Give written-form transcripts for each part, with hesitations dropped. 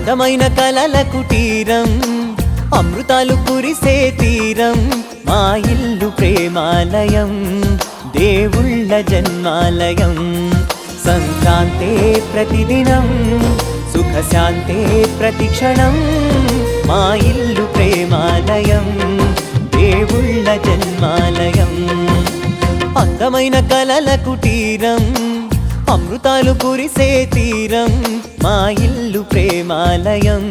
అందమైన కలల కుటీరం, అమృతాలు కురిసే తీరం, మా ఇల్లు ప్రేమాలయం, దేవుళ్ళ జన్మాలయం. సంక్రాంతే ప్రతిదినం, సుఖశాంతే ప్రతిక్షణం, మా ఇల్లు ప్రేమాలయం, దేవుళ్ళ జన్మాలయం. అందమైన కలల కుటీరం, అమృతాలు కురిసే తీరం, మా ఇల్లు ప్రేమాలయం,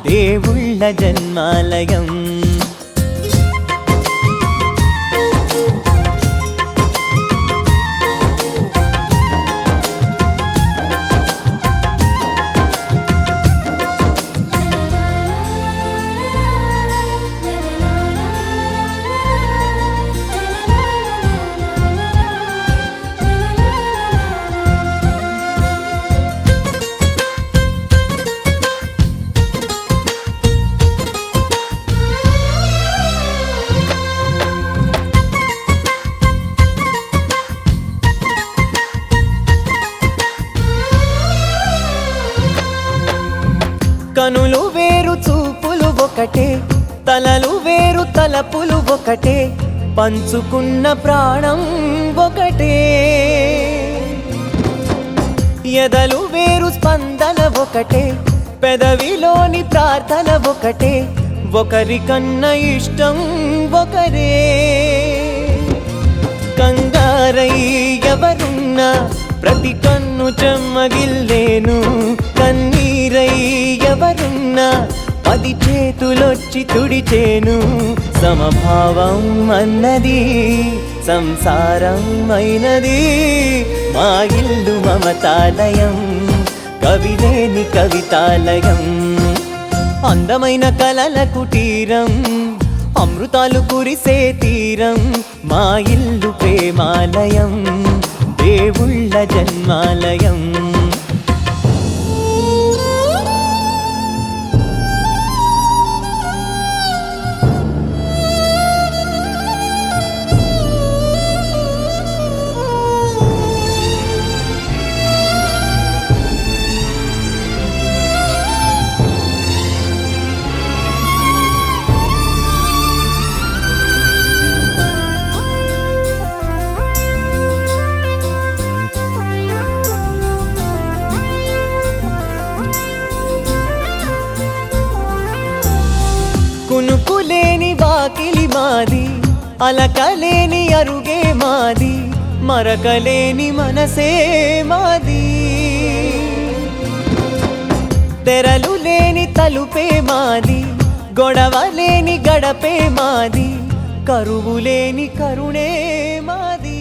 దేవుళ్ళ జన్మాలయం. కనులు వేరు చూపులు ఒకటే, తలలు వేరు తలపులు ఒకటే, పంచుకున్న ప్రాణం ఒకటే. ఎదలు వేరు స్పందన ఒకటే, పెదవిలోని ప్రార్థన ఒకటే, ఒకరికన్నా ఇష్టం ఒకరే. కంగారై ఎవరున్నా ప్రతి కన్ను చెమ్మగిల్లేను, కన్నీరై ఎవరున్నా 10 చేతులొచ్చి తుడిచేను. సమభావం అన్నది సంసారం అయినది, మా ఇల్లు మమతాలయం, కవిలేని కవితాలయం. అందమైన కలల కుటీరం, అమృతాలు కురిసే తీరం, మా ఇల్లు ప్రేమాలయం, దేవుళ్ళ జన్మాలయం. కునుకులేని వాకిలి మాది, అలకలేని అరుగే మాది, మరకలేని మనసే మాది. తెరలు లేని తలుపే మాది, గొడవ లేని గడపే మాది, కరువు లేని కరుణే మాది.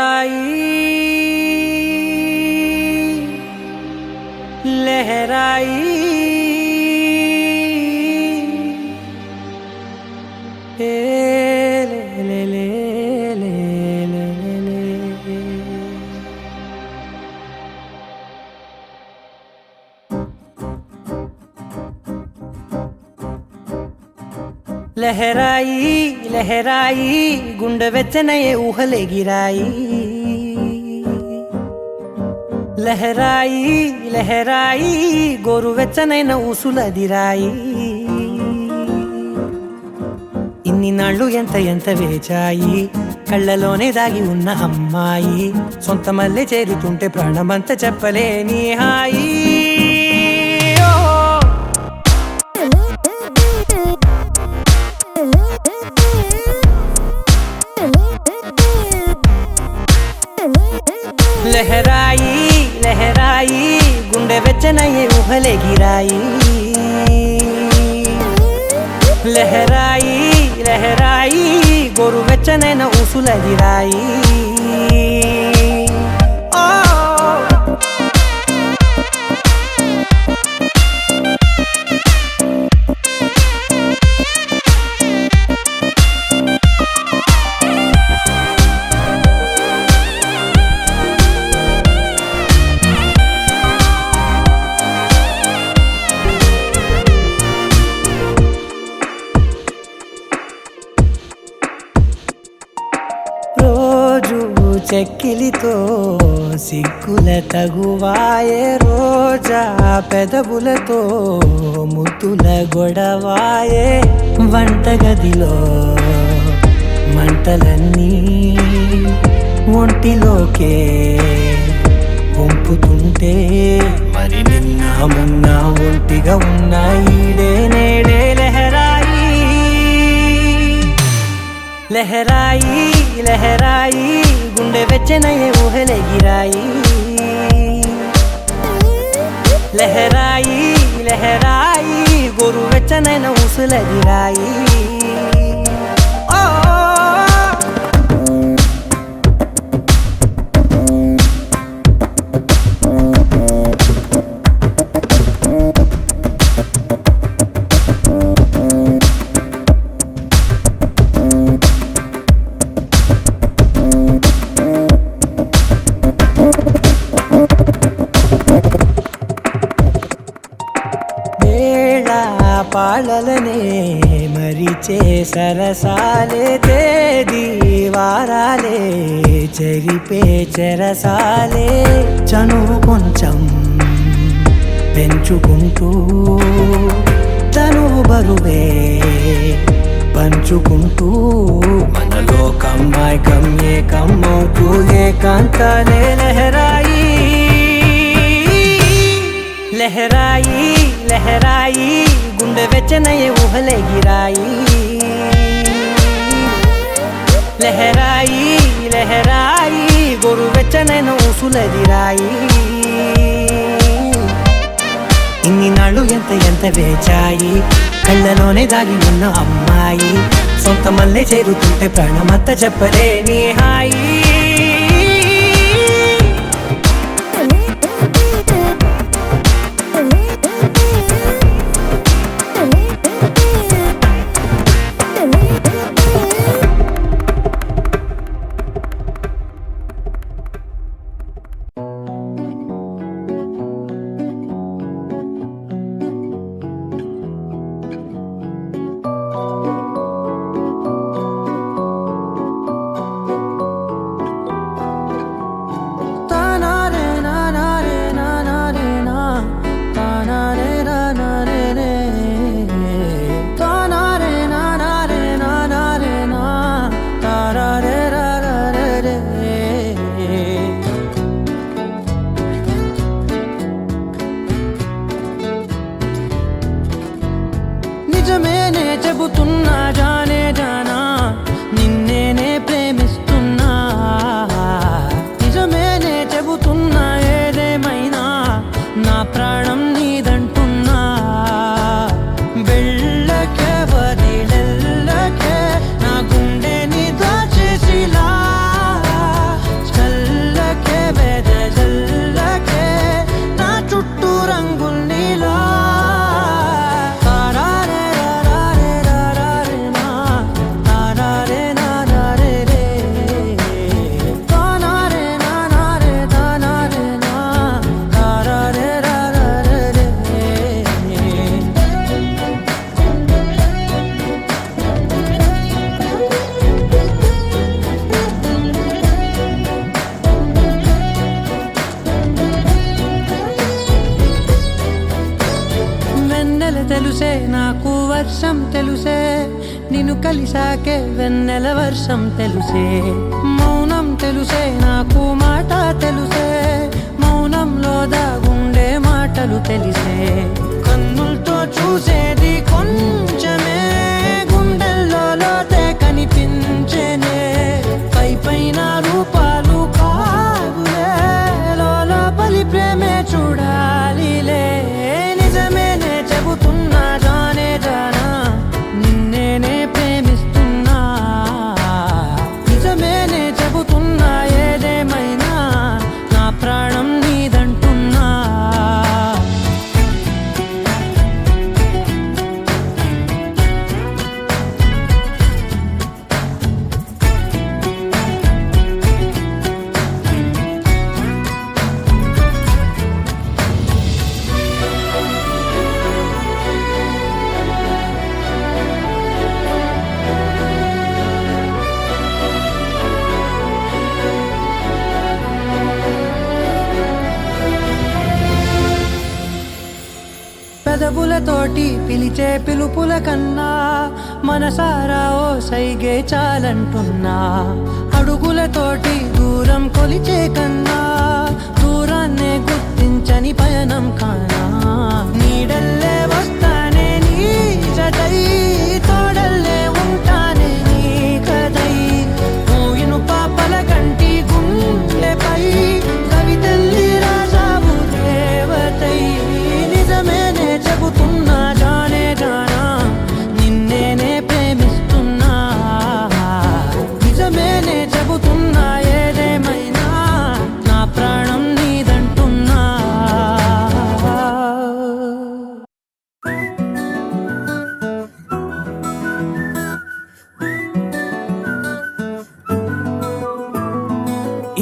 लहराई लहराई ए ले ले ले ले ले ले। लहराई लहराई गुंड వెచ్చనయే ఊహలే గిరాయి లహరాయి లహరాయి గోరువెచ్చనైన ఊసులదిరాయి ఇన్ని నాళ్ళు ఎంత ఎంత వేచాయి కళ్ళలోనే దాగి ఉన్న అమ్మాయి సొంత మల్లె చేరుతుంటే ప్రాణమంత చెప్పలేని హాయి लहराई लहराई गुंडे వెచ్చనయే ఊహలే గిరాయి లహరాయి లహరాయి గోరువెచ్చనైన ఊసులదిరాయి చెక్కిలితో సిగ్గుల తగువాయే రోజా పెదవులతో ముద్దుల గొడవాయే వంటగదిలో మంటలన్నీ ఒంటిలోకే వంపుతుంటే మరి నిన్న మొన్న ఒంటిగా ఉన్నాయి నేడే లహరాయి లహరాయి లహరాయి గుండె వెచ్చనయే ఊహలే గిరాయి లహరాయి లహరాయి గోరు వెచ్చనైన ఊసులదిరాయి పాలలనే మరిచే సరసాలే తేదీ వారాలే చెరిపే చెరసాలే చనువు కొంచెం పెంచుకుంటూ తనువు బరువే పంచుకుంటూ మనలో కమ్మాయికం ఏకమవుతూ ఏకాంతాలే లహరాయి లహరాయి లహరాయి గుండె వెచ్చనయే ఊహలే గిరాయి లహరాయి లహరాయి గోరు వెచ్చనైన ఊసులదిరాయి ఇన్ని నాళ్ళు ఎంత ఎంత వేచాయి కళ్ళలోనే దాగి ఉన్న అమ్మాయి సొంత మల్లె చేరుతుంటే ప్రాణమంత చెప్పలేని హాయి Thank you. తెలుసే నాకు వర్షం తెలుసే నిన్ను కలిసాకే వెన్నెల వర్షం తెలుసే మౌనం తెలుసే నాకు మాట తెలుసే మౌనంలో దాగుండే మాటలు తెలిసే కన్నులతో చూసేది కొంచెమే గుండెల్లో లోతే కనిపించేనే పై పైన రూపాలు కాదులే లోపలి ప్రేమే చూడాలిలే నిజమేనే చెబుతున్నా జానే జానా నిన్నేనే ప్రేమిస్తున్నా నిజమేనే చెబుతున్నా ఏదేమైనా నా ప్రాణం నీదంటున్నా పెదవులతోటి పిలిచే పిలుపుల కన్నా మనసారా ఓ సైగే చాలంటున్నా అడుగులతోటి దూరం కొలిచే కన్నా దూరాన్నే గుర్తించని పయనం కానా నీడల్లే వస్తానే నీ జతై తోడల్లే ఉంటానే నీ కదై మోయిను పాపల కంటి గుండెపై కవితల్లి రాజావు దేవతై నిజమేనే చెబుతున్నా జానే జానా నిన్నేనే ప్రేమిస్తున్నా నిజమేనే చెబుతున్నా ఏదేమైనా నా ప్రాణం నీదంటున్నా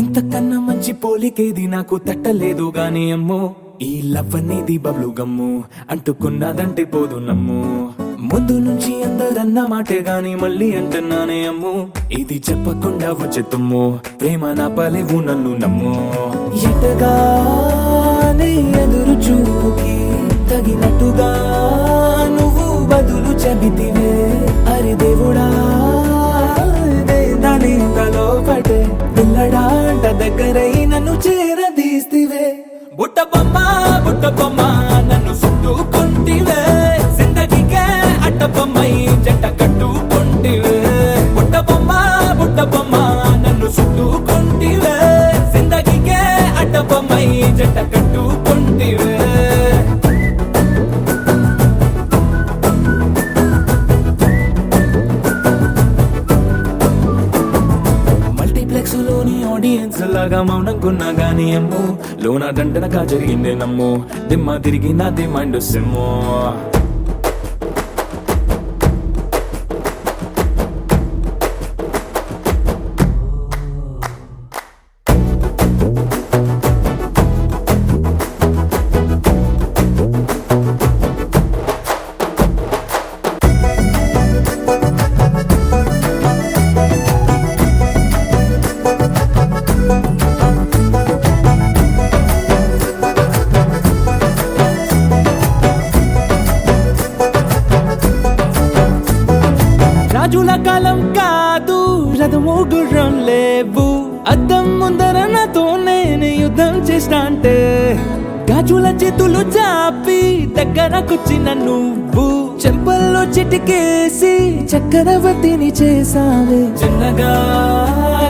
ఇంతకన్నా మంచి పోలికేది నాకు తట్టలేదు గాని అమ్మో ఈ లవ్ అనేది బబ్లు గమ్ము అంటుకున్నదంటే పోదు నమ్ము ముందు నుంచి అందరన్న మాటే గాని మళ్ళీ అంటున్నానే అమ్ము ఇది చెప్పకుండా వచ్చే తుమ్ము ప్రేమ నా పలేవు నన్ను నమ్ము ఎటగానే ఎదురు చూకి తగినట్టుగా నువ్వు బదులు చెబితివే అరి దేవుడా దాని తలో పటే పిల్లడాంట దగ్గరై నన్ను చేరదీస్తివే బుట్ట బొమ్మ నన్ను చుట్టుకుంటివే జిందగీకే అట్ట బొమ్మై జంట కట్టుకుంటివే బుట్ట బొమ్మ నన్ను చుట్టుకుంటివే జిందగీకే అట్ట బొమ్మై జంట కట్టుకుంటివే లోని ఆడియన్స్ లాగా మౌనంకున్నా గానీ అమ్ము లోన దండనగా జరిగిందే నమ్ము దిమ్మ తిరిగి నాది మైండ్ సిమ్ము రాజుల కాలం కాదు రథము గుర్రం లేవు అద్దం ముందర నాతో నేను యుద్ధం చేస్తా అంటే గాజుల చేతులు చాపి దగ్గరకొచ్చిన నువ్వు చెంపల్లో చిటికేసి చక్రవర్తిని చేసావే చిన్నగా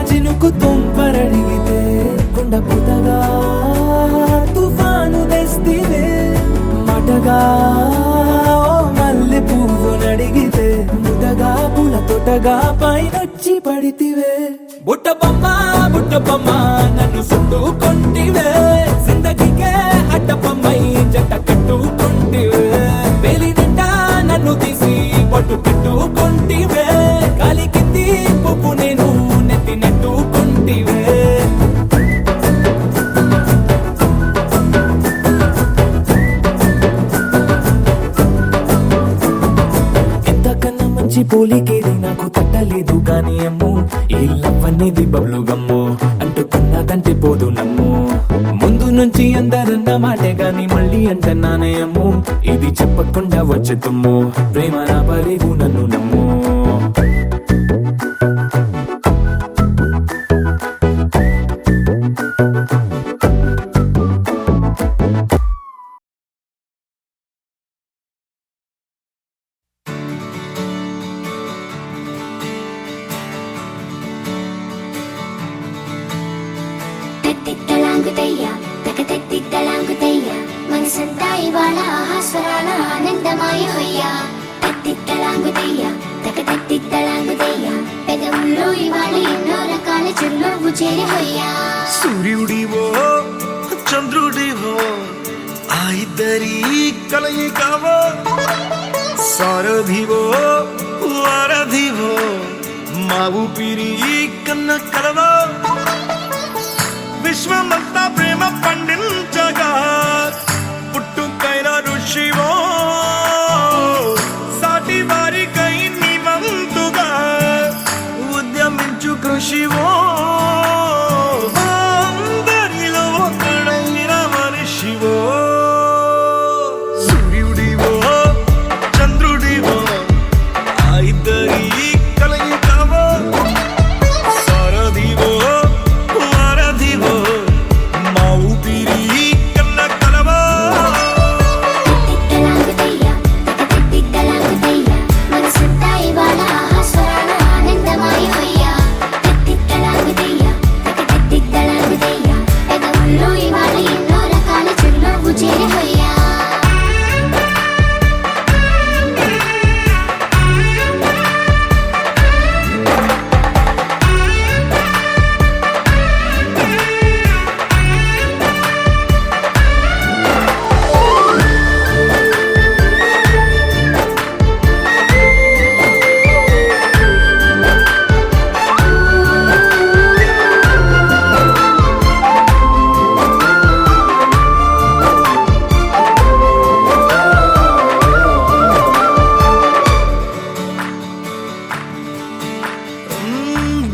చినుకు తుంపరడిగితే కొండ పుటగా తుఫాను తెస్తివే మాటగా మల్లె పువ్వు నడిగితే ముదగా పుల తొటగా పైనొచ్చి పడితివే బుట్ట బొమ్మ నన్ను చుట్టుకుంటివే జిందగీకే అట్ట బొమ్మై జంట కట్టుకుంటివే వేలి నిండా నన్ను తీసి పట్టు పెట్టుకుంటివే కాలి కింది పువ్వు నేను నెత్తి నెట్టుకుంటివే మంచి పోలికేది నాకు తట్టలేదు కానీ అమ్ము ఈ లవ్ అనేది బబ్లు గమ్ము అంటుకున్నదంటే పోదు నమ్ము ముందు నుంచి అందరన్న మాటే గాని మళ్ళీ అంటున్నానే అమ్ము ఇది చెప్పకుండా వచ్చే తుమ్ము ప్రేమ నా పలేవు నన్ను నమ్ము తిట్టలాంగుతయ్య తిట్టలాంగుతయ్య మనసంతా ఇవాళ ఆహాస్వరాల ఆనందమాయ హొయ్యా తిట్టలాంగుతయ్య తిట్టలాంగుతయ్య పెదవుల్లో ఇవాళ ఎన్నో రకాల చిరునవ్వు చేరి హొయ్యా సూర్యుడివో చంద్రుడివో ఆ ఇద్దరి కలయికవో సారథివో వారధివో మా ఊపిరి కన్న కలవో విశ్వమంతా ప్రేమ పండించగా పుట్టుకైన ఋషివో సాటి వారికై నివంతుగా ఉద్యమించు కృషివో అందరిలో ఒకడైన మనిషివో సూర్యుడివో చంద్రుడివో ఆ ఇద్దరి కలయికవో సారథివో వారధివో మా ఊపిరి కన్న కలవో తిట్టలాంగుతయ్య మనసంతా ఇవాళ ఆహాస్వరాల ఆనందమాయ హొయ్యా తిట్టలాంగుతయ్య పెదవుల్లో ఇవాళ ఎన్నో రకాల చిరునవ్వు చేరి హొయ్యా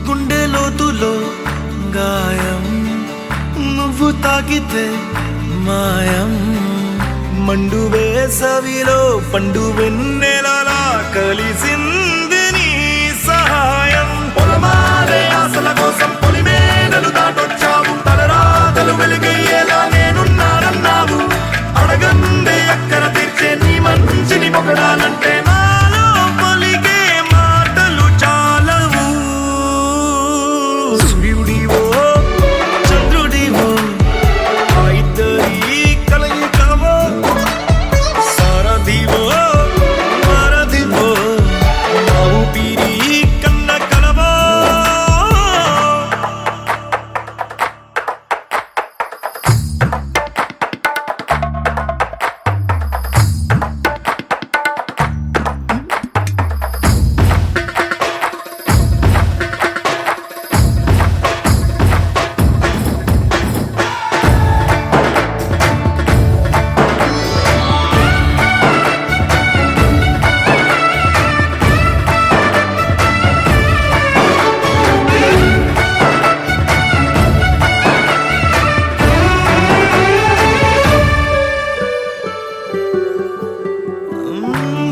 గుండె లోతులో గాయం నువ్వు తాకితే మాయం మండు వేసవిలో పండు వెన్నెలలా కలిసింది నీ సహాయం పొలమారే ఆశల కోసం పొలిమేనలు దాటొచ్చావు తలరాతలు వెలుగయ్యేలా నేనున్నానన్నావు అడగందే అక్కర తీర్చే నీ మంచిని పొగడాలంటే నాలో పలికే మాటలు చాలవు సూర్యుడివో చంద్రుడివో ఆ ఇద్దరి కలయికవో సారథివో వారధివో మా ఊపిరి కన్న కలవో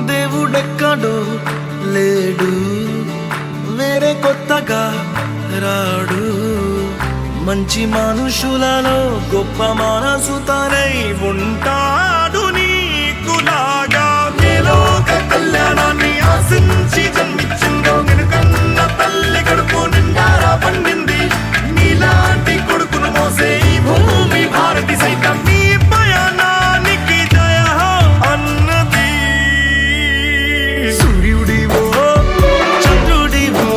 దేవుడెక్కడో లేడు వేరే కొత్తగా రాడు మంచి మనుషులలో గొప్ప మనసు తనై ఉంటాడు నీకులాగా ఏ లోక కళ్యాణాన్ని ఆశించి జన్మించిందో నిన్నుకన్న తల్లి కడుపు నిండారా పండింది నీలాంటి కొడుకును మోసే ఈ భూమి భారతి సైతం నీ పయనానికి జయ అన్నది సూర్యుడివో చంద్రుడివో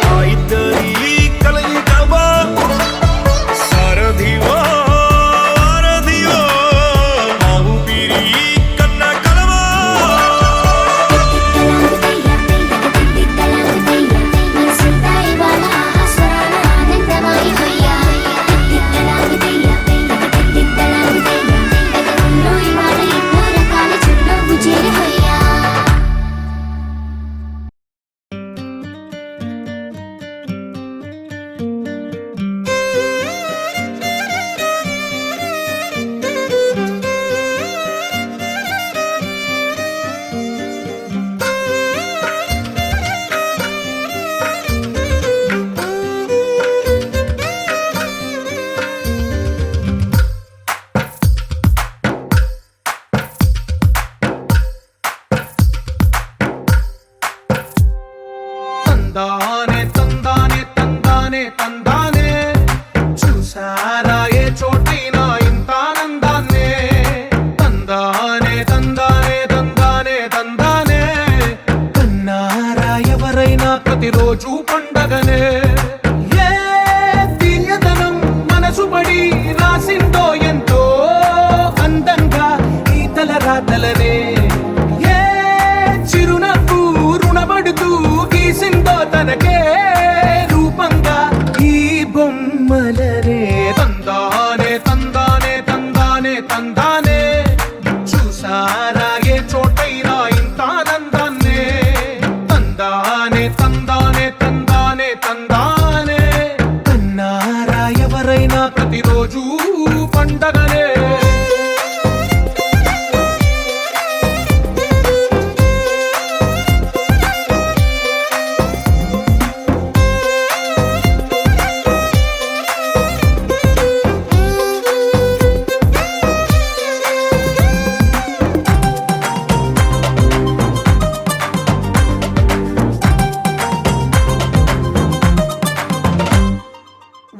ఆ ఇద్దరి కలయికవో సారథివో వారధివో మా ఊపిరి కన్న కలవో తిట్టలాంగుతయ్య చూసారా ఏ చోటైనా ఇంత ఆనందాన్నే తందానే తందానే తందానే తందానే కన్నారా ఎవరైనా ప్రతిరోజు పండగనే ఏ తీయదనం మనసు పడి రాసిందో ఎంతో అందంగా ఈ తల రాతలనే ఏ చిరునవ్వు రుణపడుతూ గీసిందో తనకే రూపంగా ఈ బొమ్మలనే తందానే తందానే తందానే తందానే చూసారా ఏ చోటైనా ఇంత ఆనందాన్నే తందానే తందానే తందానే తందానే కన్నారా ఎవరైనా ప్రతిరోజు పండగనే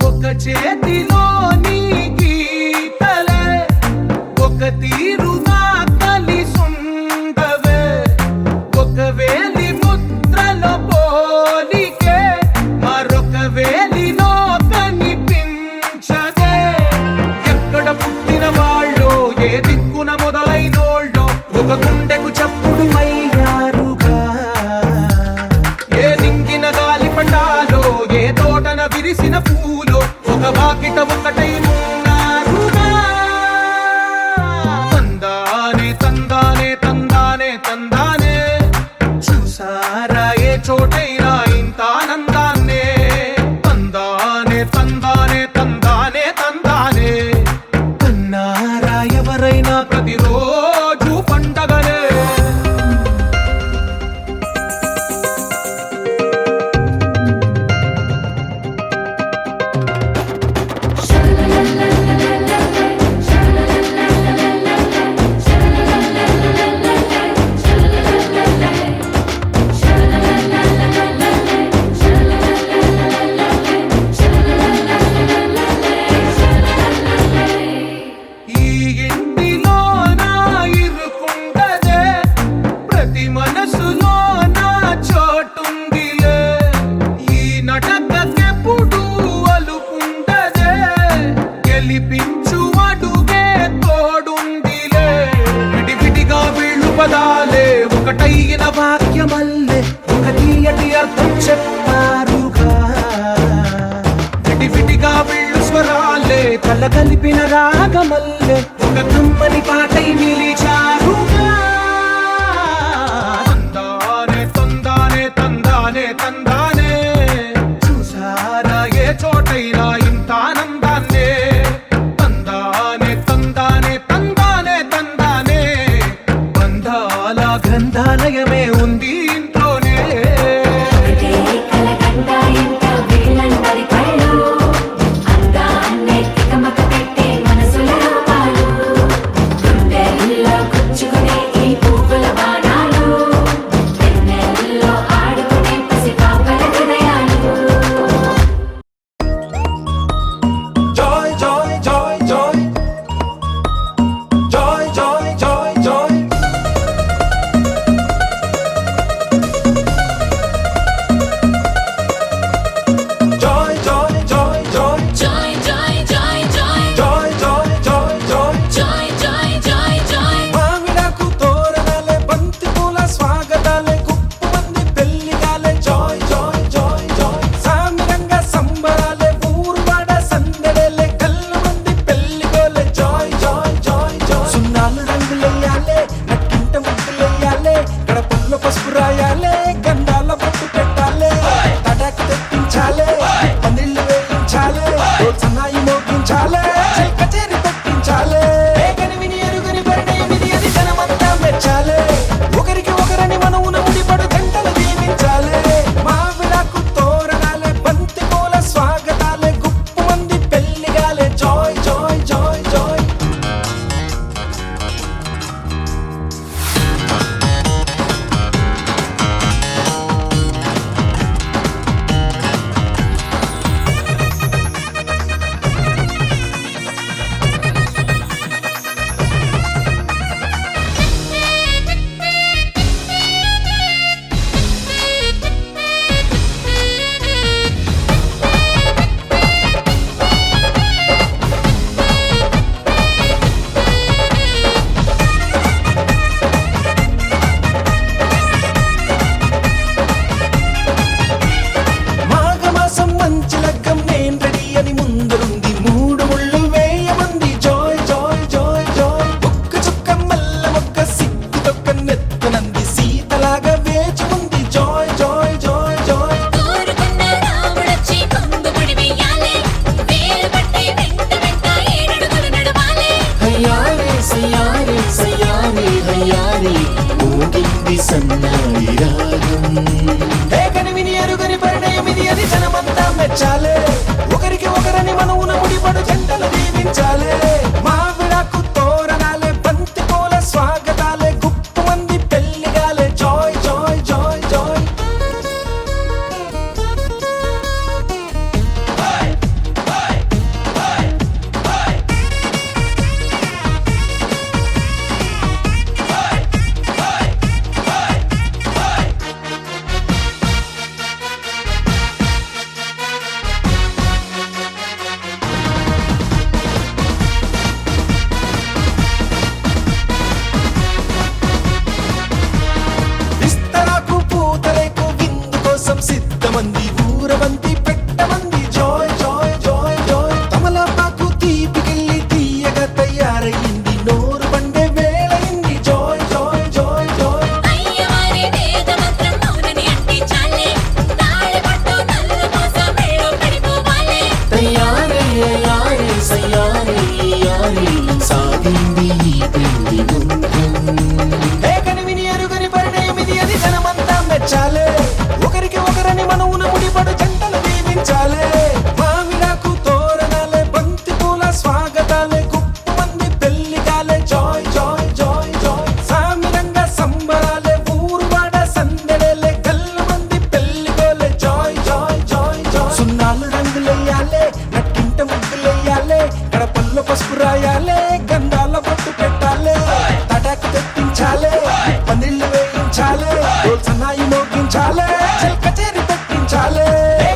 ఒక చేతిలో నీ గీతలే ఒక తీరుగా కలిసుండవే ఒక వేలి ముద్రలో పోలికే మరొక వేలిలో కనిపించదే ఎక్కడ పుట్టిన వాళ్ళో ఏ దిక్కున మొదలైనోళ్ళో ఒక గుండెకు చప్పుడు అయ్యారుగా ఏ దింగిన గాలి పటాలో ఏ తోటన విరిసిన పూలో ఒక వాకిట ఒకటై ఉన్నారుగా తందానే తందానే తందానే తందానే చూసారా ఏ చోటైనా ఇంత ఆనందాన్నే తందానే తందానే తందానే తందానే కన్నారా ఎవరైనా ప్రతిరోజు పండగనే ఈ ఇంటిలో నా ఇరుకుండదే ప్రతి మనసులో నా చోటుందిలే ఈ నటకెప్పుడు అలుకుండదే గెలిపించు అడుగే తోడుందిలే విడివిడిగా వీళ్ళు పదాలే ఒకటైన వాక్యమల్లే ఒక తీయటి అర్థం చెప్పారుగా విడివిడిగా వీళ్ళు స్వరాలే కల కలిపిన రాగమల్లే ఒక కమ్మని పాటై నిలిచారుగా తందానే తందానే తందానే తందానే చూసారా ఏ చోటైనా ఇంత ఆనందాన్నే తందానే తందానే తందానే తందానే బంధాల గ్రంథాలయమే ఉంది ఇంట్లోనే ఒకటే కలకండ ఎంతో వీళ్ళందరి కళ్ళు అందాన్నే తికమక పెట్టే మనసుల రూపాలు కనివిని ఎరుగని పరిణయం ఇది అని జనమంతా మెచ్చాలే ఒకరికి ఒకరని మనవున ముడిపడు జంటలు దీవించాలే మావిడాకు తోరణాలే బంతి పూల స్వాగతాలే గుప్పు మంది పెళ్లిగాలే జాయ్ జాయ్ జాయ్ జాయ్ విస్తరాకు పూతరేకు విందు కోసం సిద్ధమంది ఊరవంతి పెట్టమంది జాయ్ జాయ్ జాయ్ జాయ్ తమలపాకు తీపికెళ్ళి తీయగా తయారయ్యింది నోరు పండే వేళయింది జాయ్ జాయ్ జాయ్ జాయ్ అయ్యవారి వేద మంత్రం మౌనని అంటించాలే తాళి పట్టు నల్ల మోస మేళం పడిపోవాలే తయారే యారే సయారే యారే సాగింది ఈ పెళ్లి కనివిని ఎరుగని పరిణయం ఇది అని జనమంతా మెచ్చాలే ఒకరికి ఒకరని మనవున ముడిపడు జంటలు దీవించాలే మావిడాకు తోరణాలే బంతి పూల స్వాగతాలే గుప్పు మంది పెళ్లిగాలే జాయ్ జాయ్ జాయ్ జాయ్ సామిరంగా సంబరాలే ఊరువాడ సందడేలే గల్లు మంది పెళ్లిగోలే జాయ్ జాయ్ జాయ్ జాయ్ సున్నాలు రంగులెయ్యాలే నట్టింట ముగ్గులెయ్యాలే గడపల్లో పసుపు రాయాలే గంధాల బొట్టు పెట్టాలే తటాకు తెప్పించాలే పన్నీళ్లు వేయించాలే సన్నాయి మోగించాలే కచేరి పెట్టించాలే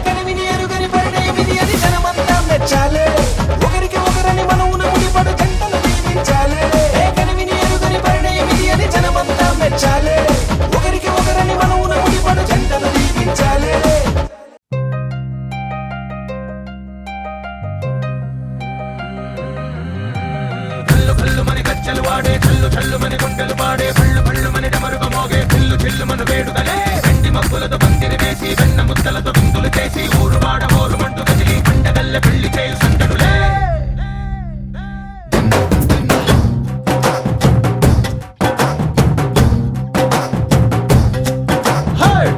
కనివిని ఎరుగని పరిణయం ఇది అని జనమంతా మెచ్చాలే ఒకరికి ఒకరని మనవున ముడిపడు జంటలు దీవించాలే కనివిని ఎరుగని పరిణయం ఇది అని జనమంతా మెచ్చాలే ఒకరికి ఒకరని మనవున ముడిపడు జంటలు దీవించాలే కల్లు కల్లు మని కచ్చలు వాడే కల్లు చల్లు మని గుండెలు పాడే పళ్ళు పళ్ళు మని డమరుగ మోగే చిల్లు చిల్లు మన వేడుదలే వెండి మబ్బులతో పందిరి వేసి వెన్న ముద్దలతో విందులు చేసి ఊరు వాడ ఊరు మంటు కదిలి పండగల్ల పెళ్లి చేయు సందడులే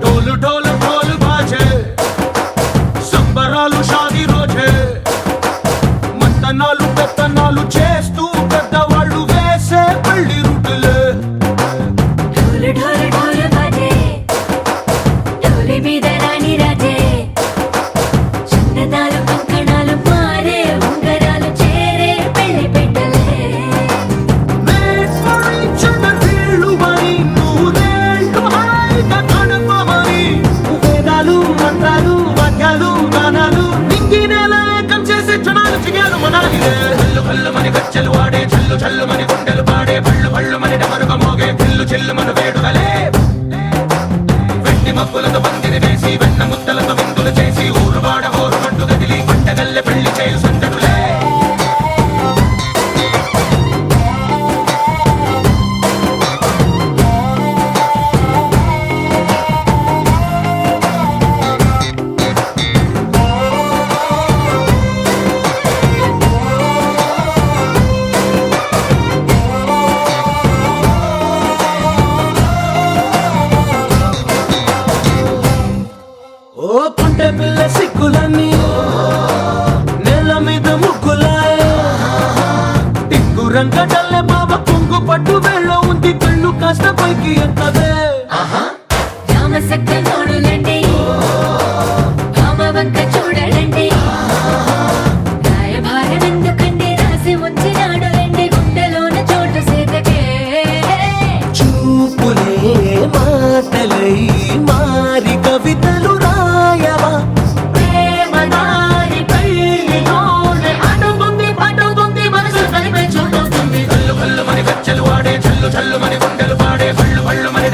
డోలు డోలు ఢోలు బాజే సంబరాలు షాదీ రోజే మంతనాలు పెత్తనాలు చేస్తూ పెద్దవాళ్ళు వేసే పెళ్లి రుటులే ఢోలు ఢోలు ఢోలు బాజే ఢోలి మీద రాణి రాజే చందనాలు కంకణాలు మారే ఉంగరాలు చేరే పెళ్లి పెట్టలే Made for each other వీళ్ళుమని నూరేళ్ళు హాయిగా గడపమని వేదాలు మంత్రాలు వాక్యాలు గానాలు నింగినేల ఏకం చేసే క్షణాలు చిగాలు మనాలిలే కల్లు కల్లు మని గచ్చెలు వాడే చల్లు చల్లు మని గుండెలు పాడే పళ్ళు పళ్ళు మని డమరుగ మోగే చిల్లు చిల్లు మన వేడుదలే వెండి మబ్బులతో పందిరి వేసి వెన్న ముద్దలతో విందులు చేసి ఊరు వాడ ఊరు మంటు కదిలి పంటగల్లె పెళ్లి చేయు సందడులే ఓ పుంటె పిల్ల సిక్కులన్నీ నేల మీద ముగ్గులాయే టింగు రంగడల్లే బాబ కుంగు పట్టు వేళ్ళ ఉంది కళ్ళు కాస్త పైకి ఎత్తదే రామసక్క నోడులండి భామవంక చూడలండి రాయభారం ఎందుకండి రాసి ఉంచినాడు రండి గుండెలోన చోటు సేతకే చూపులే మాటలై మారి కవితలు రాయవా ప్రేమదారి పెళ్లిలోనే అడుగుంది పట్టుకుంది మనసు కలిపే చూస్తుంది కల్లు కల్లు మని గచ్చెలు వాడే చల్లు చల్లు మని గుండెలు పాడే పళ్ళు పళ్ళు మని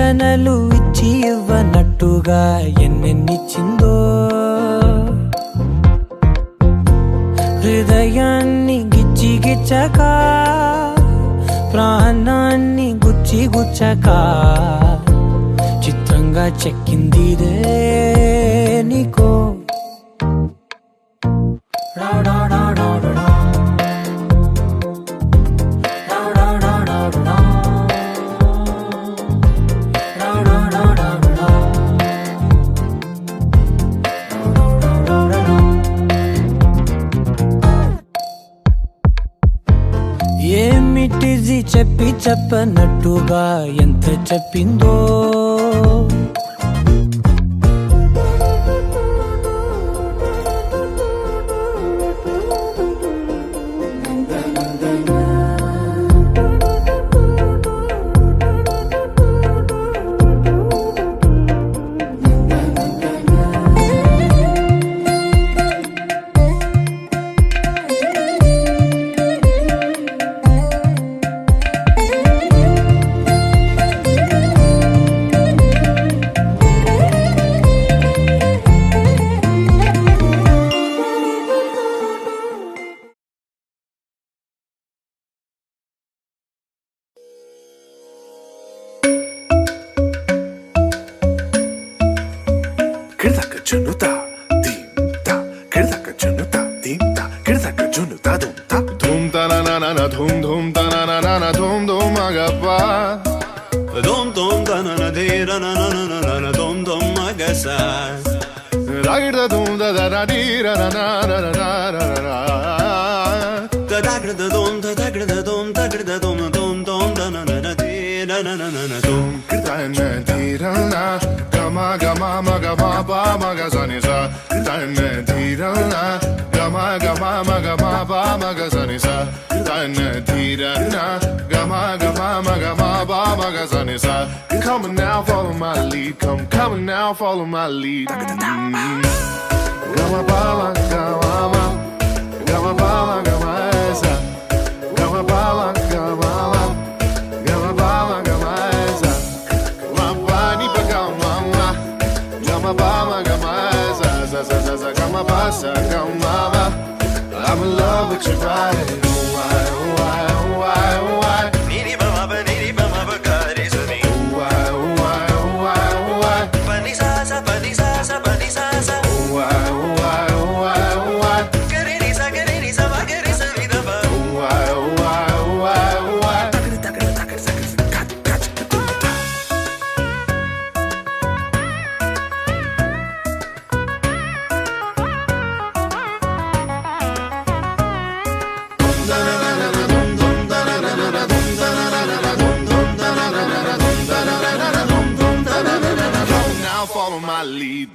సూచనలు ఇచ్చి ఇవ్వనట్టుగా ఎన్నెన్నిచ్చిందో హృదయాన్ని గిచ్చి గిచ్చక ప్రాణాన్ని గుచ్చి గుచ్చక చిత్రంగా చెక్కిందిదే నీకో ఏమిటిది చెప్పి చెప్పనట్టుగా ఎంత చెప్పిందో Junuta, dimta, kirdaka junuta, dimta, kirdaka junuta, dumta, dumta na na na na, dum ta na na na na, dum magapa, dum ta na na de na na na na na na, dum magasa. ragda dum da da da di ra na na na na na na na. Da da da dum da da da dum da da dum da na na na de na na na na dum. Kirda na di ra na. Gama gama maga ma ba maga sa ni sa dan di ra na gama gama maga ma ba maga sa ni sa dan di ra na gama gama maga ma ba maga sa ni sa come on now follow my lead come on now follow my lead gama ba gama ba gama sa gama ba gama gama ba gama sa ma ba ni ba gama Gama ba gama za za za za za gama ba sa gama ba I'm in love with your body why why Niri ba ma ba ga re sa ni why pa ni sa sa pa ni sa sa pa ni sa sa why ga re ni sa ba ga re sa ni da ba why now follow my lead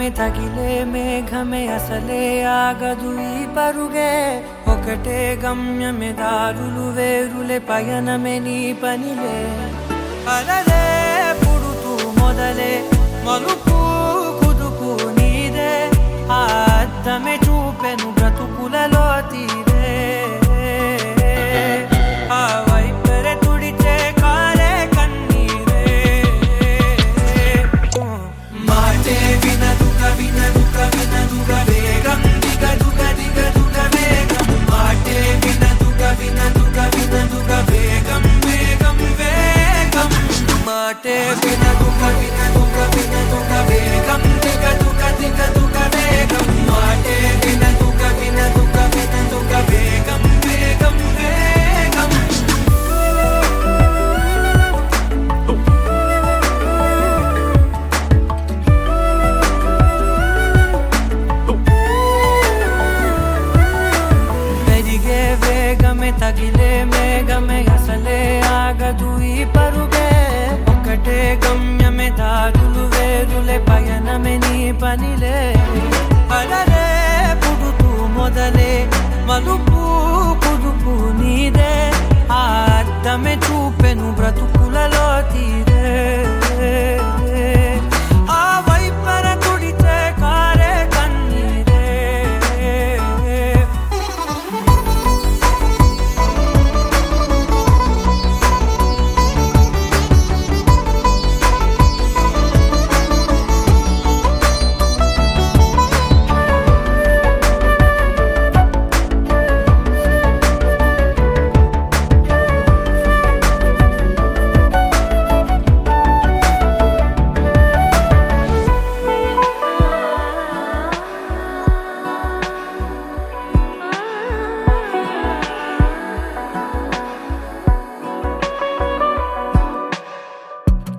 వేగమే తగిలే మేఘమే అసలే ఆగదు ఈ పరుగే ఒకటే గమ్యమే దారులు వేరులే పయనమే నీ పనిలే అలలే పుడుతూ మొదలే మలుపు కుదుపు నీదే ఆ అద్దమే చూపెను బ్రతుకులలో తీరే ఆ వైపరే తుడిచే కారే కన్నీరే మాటే వినదుగ వినదుగ వినదుగ వేగం దిగదుగ దిగదుగ వేగం మాటే వినదుగ వినదుగ వినదుగ వేగం వేగం వేగం మాటే వినదుగ వినదుగ వినదుగ వేగం దిగదుగ దిగదుగ వేగం మాటే వినదుగ వినదుగ వినదుగ వేగం వేగం వేగం పెరిగే వేగమే తగిలే మేఘమే అసలే ఆగదు ఈ పరుగే ఒకటే గమ్యమే దారులు వేరులే పయనమే నీ పనిలే అలలే పుడుతూ మొదలే మలుపు కుదుపు నీదే ఆ అద్దమే చూపెను బ్రతుకులలో తీరే ఆ వైపర తుడితే కారే కన్నీరే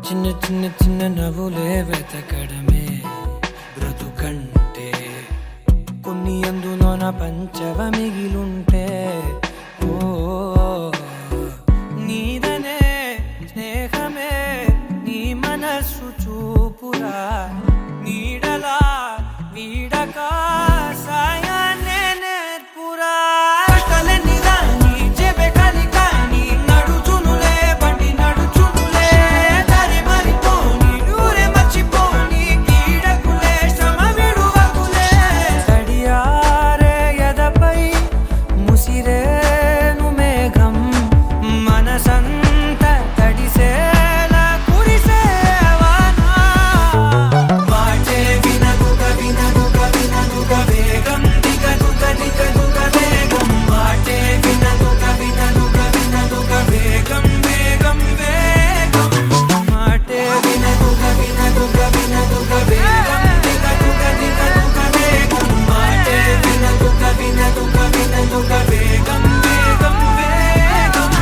చిన్న చిన్న చిన్న నవ్వులే వెతకడమే బ్రతుకంటే కొన్ని అందులోన పంచవ మిగిలుంటే ఓ నీదనే స్నేహమే నీ మనస్సు చూపురా నీడలా వీడక సాయాన్నే నేర్పురా కలని రాని చెబె కలి కాని నడుచునులే బండి నడుచునులే దారి మరిపోని ఊరే మర్చిపోని కీడకులే శ్రమ విడువకులే తడియారే ఎదపై ముసిరేను మేఘం మనసంత తడిసేలా కురిసేవానా మాటే వినదుగ వినదుగ వినదుగ వేగం దిగదుగ దిగదుగ వేగం మాటే వినదుగ వినదుగ వినదుగ వేగం వేగం వేగం మాటే వినదుగ వినదుగ వినదుగ వేగం దిగదుగ దిగదుగ వేగం మాటే వినదుగ వినదుగ వినదుగ వేగం వేగం వేగం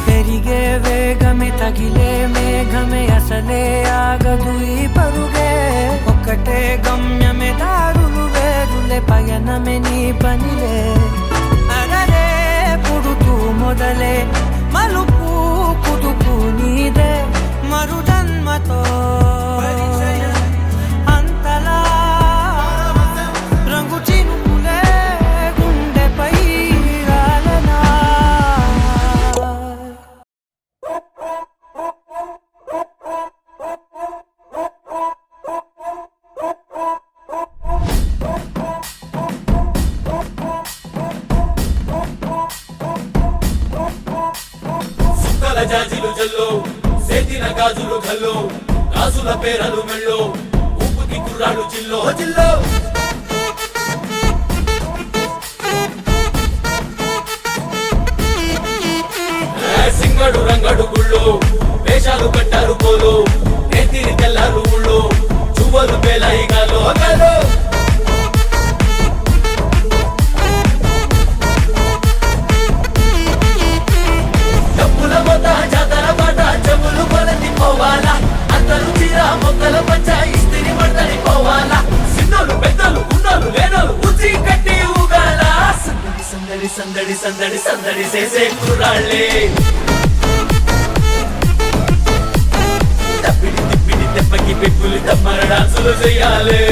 పెరిగే వేగమే తగిలే మేఘమే అసలే ఆగదు ఈ పరుగే ఒకటే గమ్యమే దారులు వేరులే పయనమే నీ పనిలే అలలే పుడుతూ మొదలే మలుపు కుదుపు నీదే మరు జన్మతో అంతలా రంగు చినుకులే గుండెపై రాలనా సుక్కల జాజిలు జల్లో సేతిన గాజులు గల్లో గాజుల పేరలు మెళ్ళో ఉప్పుకి కుర్రాడు జిల్లో జిల్లో సింగడు రంగడు గుళ్ళో వేషాలు కట్టారు పోలో నేతిని తెల్లారు ఊళ్ళో చువ్వలు పేలాయి గాలో గాలో డబ్బుల మొత్త జాతర పాట చెవులు కొలతి పోవాలా అందరూ చీర మొక్కల పంచ ఇస్తిరి పడతని పోవాలా సిన్నోలు పెద్దలు ఉన్నోలు లేనోలు ఉచి కట్టి ఊగాల సందడి సందడి సందడి సందడి చేసే కుర్రాళ్ళే తప్పిడి తిప్పిడి దెబ్బకి పెప్పులు తమ్మర డాన్సులు చెయ్యాలి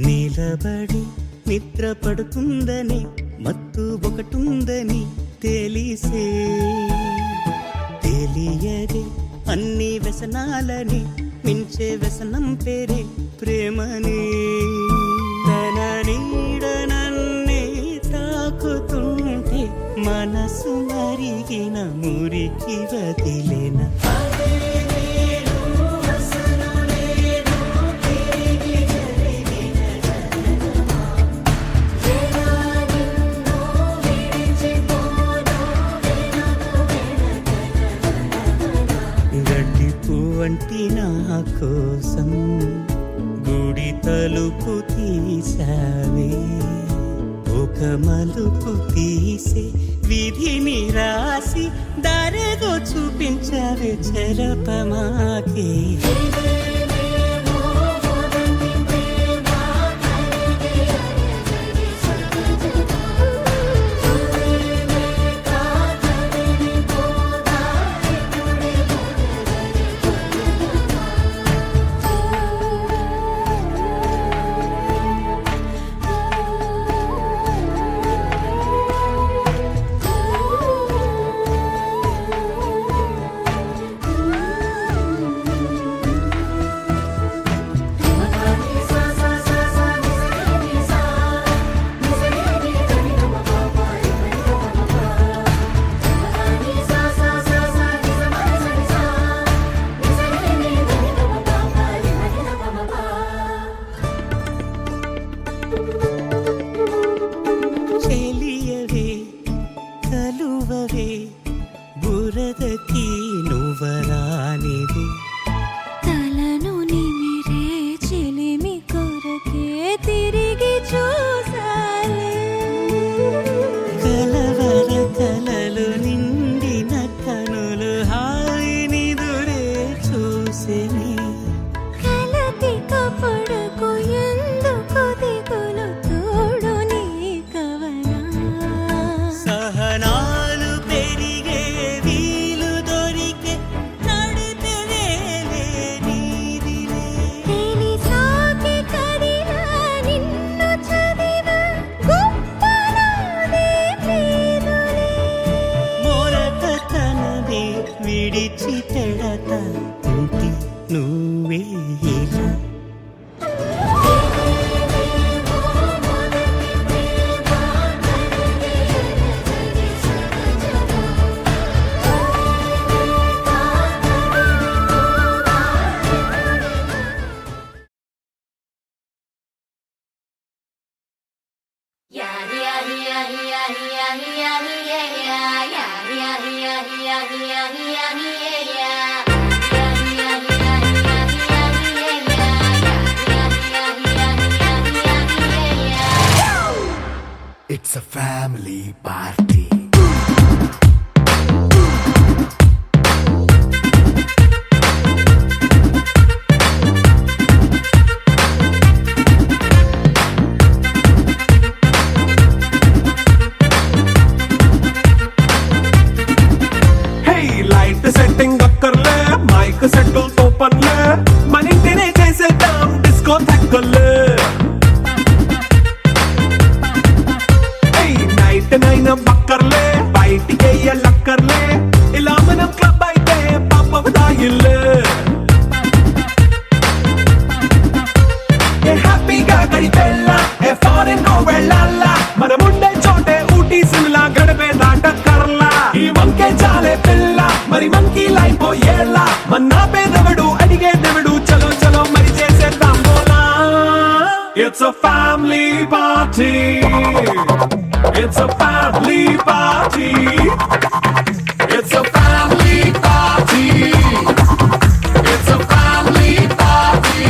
నిలబడి నిద్ర పడుతుందని మత్తు ఒకటుందని తెలిసే తెలియదే అన్ని వ్యసనాలని మించే వ్యసనం పేరే ప్రేమని తన నీడనన్నే తాకుతుంటే మనసు మరిగిన మురికి వదిలేన వంటి నా కోసం గుడి తలుపు తీసావే ఒక మలుపు తీసే విధిని రాసి దారేదో చూపించావే చెరపమాకే బురదకి నువ్వరానిది తలను నిమిరే చెలిమి కొరకే తిరిగి చూసాలే కలవర కలలు నిండిన కనులు హాయిని దురే చూసిని కలతి కపడకు ఎందుకు దిగులు తోడు నీ కవనా సహనాలు పెరిగే వీలు దొరికే నడిపే వేలే నీదిలే తేలి సాకి కదిలా నిన్ను చదివ గొప్ప నాదే ప్రేదులే మొరక తనదే విడిచి తెడత ఇంటి నువ్వే ఇలా It's a family party. Hey, light setting అక్కర్లే బయటనైనా బక్కర్లే బయటికెయ్యలక్కర్లే ఇలా మనం క్లబ్ అయితే పాపవుతాయిల్లే హ్యాపీగా గడిపెళ్ళా ఏ ఫారెన్ వెళ్ళాలా మనముండే చోటే ఊటీ సిమ్లా గడిపే దాటక్కర్లా ఈ వంకే చాలే పిల్ల మరి మంకీ లైఫ్ ఏళ్ళ మన్నా పేదవడు అడిగేదెవడు చలో చలో మరి చేసేద్దాం బోలా It's a family party. It's a family party. It's a family party. It's a family party.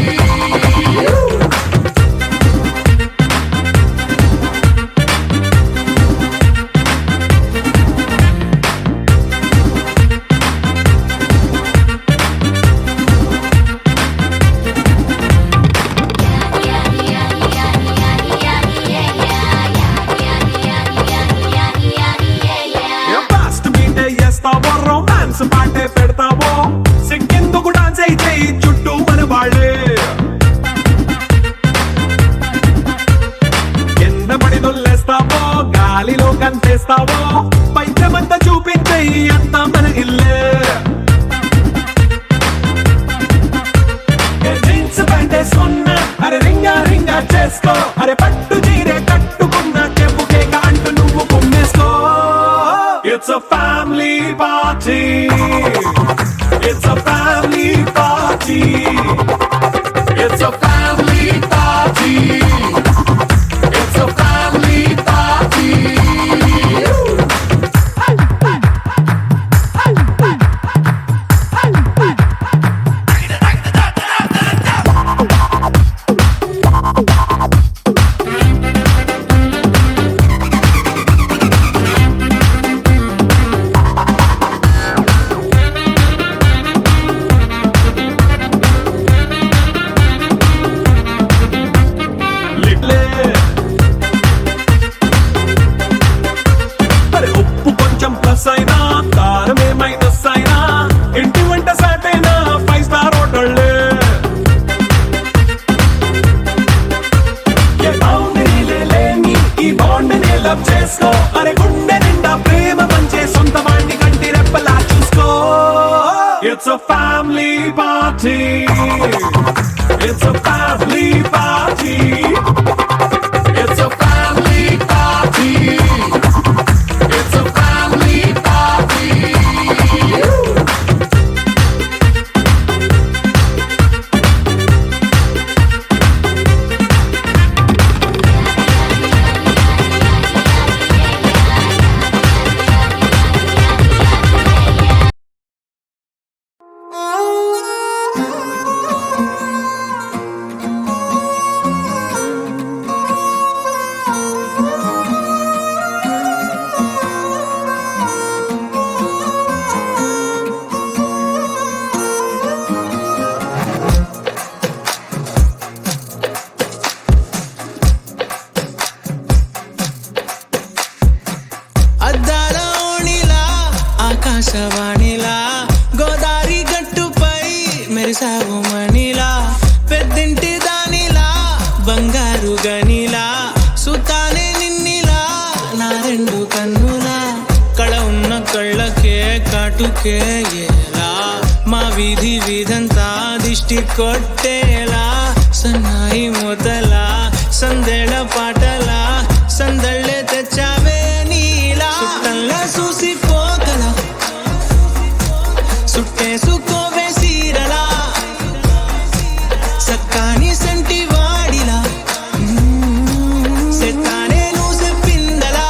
Fast beat చేస్తావో రొమాన్స్ పాటే పెడతావో సిగ్గెందుకు డాన్స్ అయితే చుట్టూ మన వాళ్ళే కింద పడి దొల్లేస్తావో గాలిలో కంతేస్తావో పైచమంతా చూపించే అంతా మన ఇల్లే జీన్స్ ప్యాంట్ వేసుకున్నా అరే రింగా రింగా చేసుకో అరే పట్టు చీరే కట్టుకున్నా చెప్పు కేక అంటూ నువ్వు కుమ్మేసుకో It's a family party. It's a family party. It's a family party. It's a family party. లిట్లే అరే ఉప్పు కొంచెం ప్లస్ అయినా కారమే మైనస్ అయినా ఇంటి వంట సాటైనా 5 స్టార్ హోటళ్ళే ఏ బౌండరీలే లేని ఈ బాండ్ని లవ్ చేసుకో అరే గుండె నిండా ప్రేమ పంచే సొంత వాణ్ణి కంటి రెప్పలా చూసుకో It's a family party. It's a family party. It's a family party. It's a family party. అద్దాల ఓణిలా ఆకాశవాణిలా గోదారి గట్టుపై మెరిసావు మణిలా పెద్దింటి దానిలా బంగారు గనిలా సుతానే నిన్నిలా నా రెండు కన్నులా కళ ఉన్న కళ్ళకే కాటుకే ఎలా మా వీధి వీధంతా దిష్టి కొట్టేలా సన్నాయి మొదలా సందేళ పాటలా సందళ్ళే తెచ్చావే నీలా సుట్టంలా చూసిపోగల సుట్టేసుకోవే సీరలా సక్కాని సంటి వాడిలా సెట్టానే నువ్వు చెప్పిందలా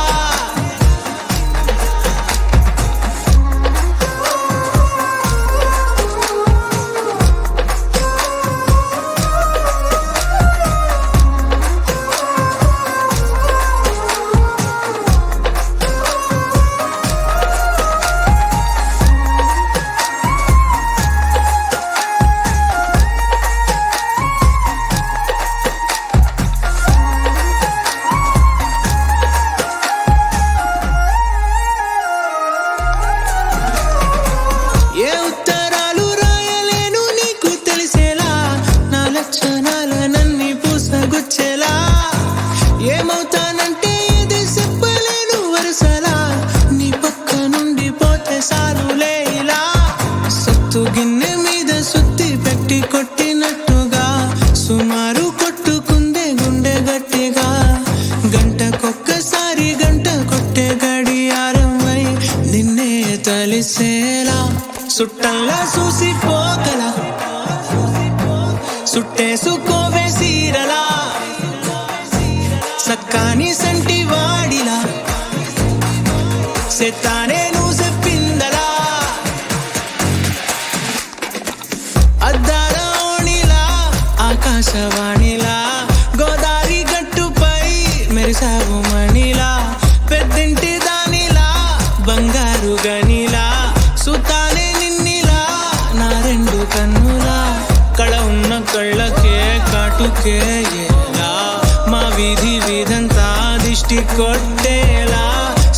చుట్టంలా చూసిపోగల సుట్టేసుకోవే సీరలా సక్కాని సంటి వాడిలా సెత్తానే నువ్వు చెప్పిందలా అద్దాల ఓణిలా ఆకాశవాణిలా గోదావరి గట్టుపై మెరిసావు మణిలా పెద్దింటి దానిలా బంగారు గనిలా సుతానే నిన్నిలా నా రెండు కన్నులా కళ ఉన్న కళ్ళకే కాటుకే ఎలా మా వీధి వీధంతా దిష్టి కొట్టేలా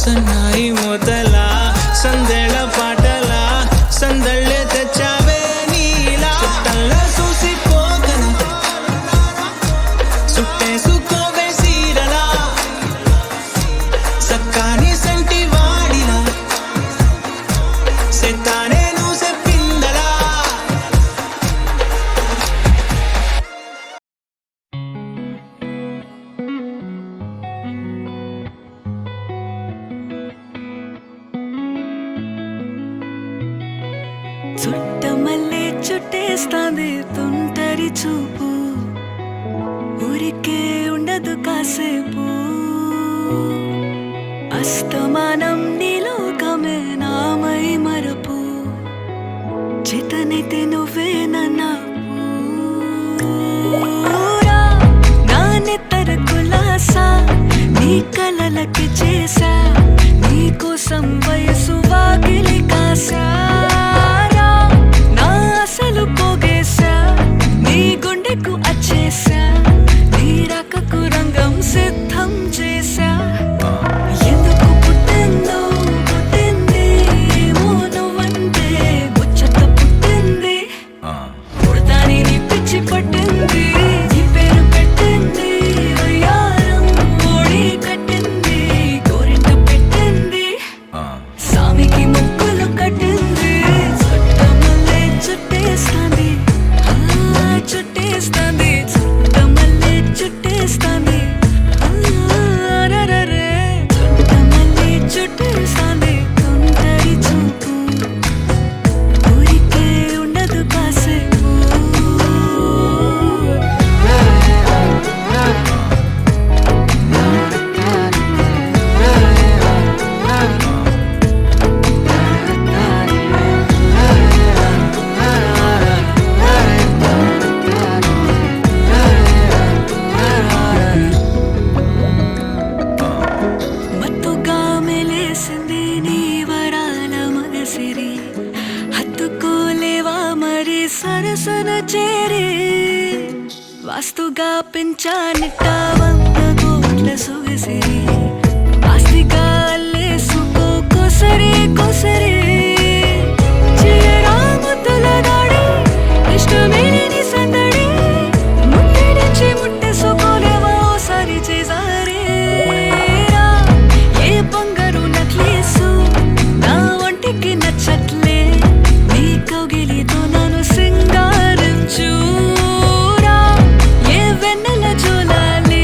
సన్నాయి మొదలా సందేళ పాటలా సందళ్ళే తెచ్చావే నీలా చుట్టంలా చూసిపోగల సుట్టేసుకోవే సీరలా సక్కాని సంటి వాడిలా సెత్తానే నువ్వు చెప్పిందలా చుట్టమల్లే చుట్టేస్తాంది తుంటరి చూపు ఊరికే ఉండదు కాసేపు అస్తమానం నీలోకమే నామై మరపు చేతనైతే నువ్వే నన్నా నా నెత్తర కులాసా నీ కలలకి చేసా నీ కోసం వయసు వాకిలి కాసా నా అసలు పోగేసా నీ గుండెకు అచ్చేసా నీ రకకు రంగం సిద్ధం చేసా ఎందుకు పుట్టిందో పుట్టింది ఏమో నువ్వంటే ముచ్చట పుట్టింది పుడతాని నీ పిచ్చి పట్టింది నీ పేరు పెట్టింది వయ్యారం ఓడి కట్టింది గోరింట పెట్టింది సామికి ముక్కులు కట్టింది చుట్టమల్లే చుట్టేస్తాంది చుట్టేస్తాంది చుట్టమల్లే చుట్టేస్తాంది రరరే చుట్టమల్లే చుట్టేస్తాంది తుంటరి చూపు ఊరికే ఉండదు కాసేపు మత్తుగా మెలేసింది నీ వరాల మగసిరి హత్తుకోలేవా మరి సరసన చేరి వాస్తుగా పెంచానిట్ట 100 కోట్ల సొగసిరి ఆస్తిగా అల్లేసుకో కొసరి కొసరి చీరా ముద్దుల దాడి ఇష్టమేని సందడి ముట్టడించి ముట్టేసుకోలేవా ఓసారి చేసారే ఏ బంగారు నక్లీసు నా ఒంటికి నచ్చట్లే నీ కౌగిలితో నన్ను సింగారించురా ఏ వెన్నెల జోలాలి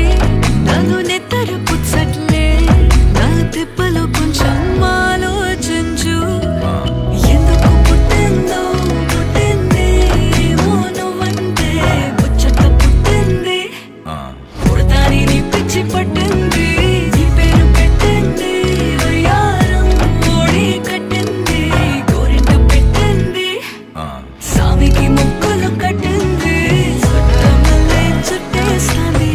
నన్ను నెత్తరు పుచ్చట్లే నా తిప్పలు కొంచెం ఆలోచించు ఎందుకు పుట్టిందో పుట్టింది ఏమో నువ్వంటే ముచ్చట పుట్టింది పుడతాని నీ పిచ్చి పట్టింది నీ పేరు పెట్టింది వయ్యారం ఓడి కట్టింది గోరింట పెట్టింది సామికి ముక్కులు కట్టింది చుట్టమల్లే చుట్టేస్తాంది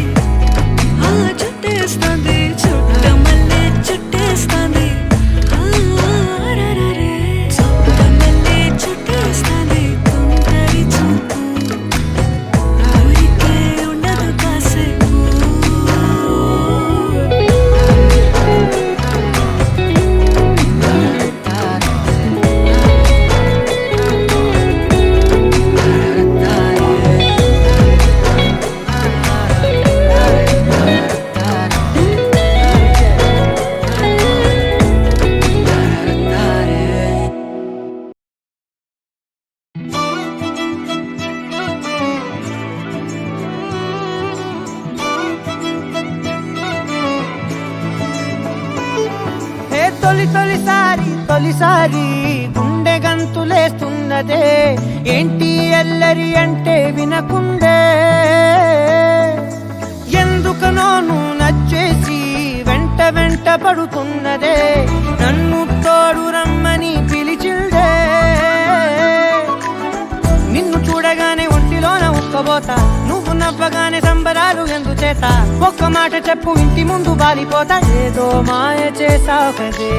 చుట్టేస్తాంది చుట్టమల్లే చుట్టేస్తాంది రరరే చుట్టమల్లే చుట్టేస్తాంది తుంటరి చూపు ఊరికే ఉండదు కాసేపు తొలిసారి గుండె గంతులేస్తున్నదే ఏంటి ఎల్లరి అంటే వినకుండే ఎందుకనో నువ్వు నచ్చేసి వెంట వెంట పడుతున్నదే నన్ను తోడు రమ్మని పిలిచిందే నిన్ను చూడగానే ఒంటిలోన ఉక్కబోతా నువ్వు నవ్వగానే సంబరాలు ఎందుచేత ఒక్క మాట చెప్పు ఇంటి ముందు బాలిపోతా ఏదో మాయ చేసావదే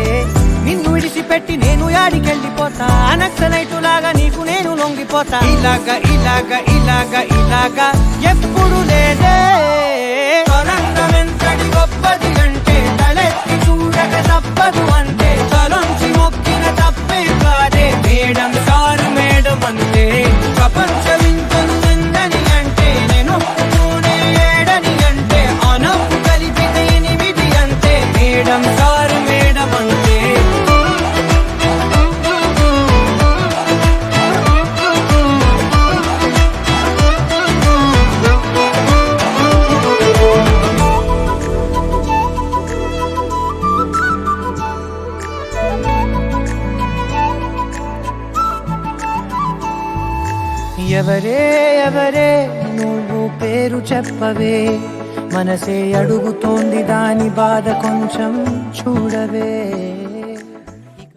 నిన్ను విడిచిపెట్టి నేను యాడికెళ్ళిపోతా నక్సలైటులాగా నీకు నేను లొంగిపోతా ఇలాగా ఇలాగా ఇలాగా ఇలాగా ఎప్పుడు లేదే తొలంగమెంతటి గొప్పది అంటే తలెత్తి చూడక తప్పదు అంటే తలొంచి మొక్కిన తప్పే కాదే మేడం సారు మేడం అంటే ప్రపంచం ఇంకొందని అంటే నేను ఒప్పుకునే ఏడని అంటే అనప్పు కలిపితే 8 అంతే మేడం సారు మేడం అంటే ఎవరే ఎవరే నువ్వు పేరు చెప్పవే మనసే అడుగుతోంది దాని బాధ కొంచెం చూడవే